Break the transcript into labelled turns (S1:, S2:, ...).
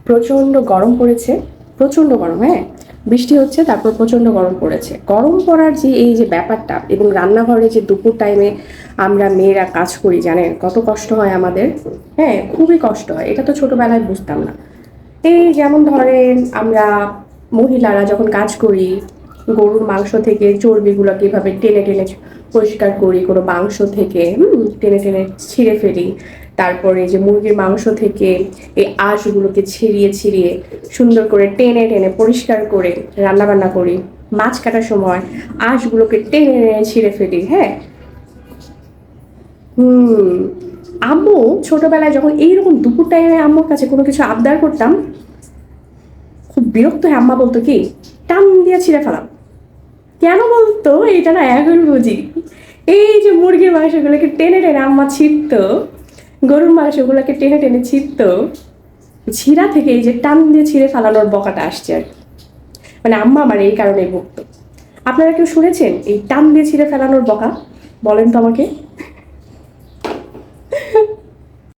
S1: প্রচণ্ড গরম পড়েছে, প্রচণ্ড গরম। হ্যাঁ, বৃষ্টি হচ্ছে, তারপর প্রচণ্ড গরম পড়েছে। গরম পড়ার যে এই যে ব্যাপারটা, এবং রান্নাঘরে যে দুপুর টাইমে আমরা মেয়েরা কাজ করি, জানেন কত কষ্ট হয় আমাদের। হ্যাঁ, খুবই কষ্ট হয়। এটা তো ছোটবেলায় বুঝতাম না। এই যেমন ধরেন, আমরা মহিলারা যখন কাজ করি, গরুর মাংস থেকে চর্বিগুলো কীভাবে টেনে টেনে পরিষ্কার করি, কোনো মাংস থেকে টেনে টেনে ছিঁড়ে ফেলি। তারপরে যে মুরগির মাংস থেকে এই আঁশগুলোকে ছিঁড়িয়ে ছিঁড়িয়ে সুন্দর করে টেনে টেনে পরিষ্কার করে রান্নাবান্না করি। মাছ কাটার সময় আঁশগুলোকে টেনে টেনে ছিঁড়ে ফেলি। হ্যাঁ, হুম। আম্মু ছোটবেলায় যখন এইরকম দুপুর টাইমে আম্মুর কাছে কোনো কিছু আবদার করতাম, খুব বিরক্ত হয়ে আম্মা বলতো কি, টান দিয়ে ছিঁড়ে ফেলাম। কেন বলতো এটা না এখন বুঝি। এই যে মুরগির মাংসগুলোকে টেনে টেনে আম্মা ছিঁড়তো, গরুর মাংসগুলোকে টেনে টেনে ছিঁড়তো, ছিঁড়া থেকে এই যে টান দিয়ে ছিঁড়ে ফেলানোর বকাটা আসছে আর কি। মানে আম্মা আমার এই কারণে বকতো। আপনারা কেউ শুনেছেন এই টান দিয়ে ছিঁড়ে ফেলানোর বকা? বলেন তো আমাকে।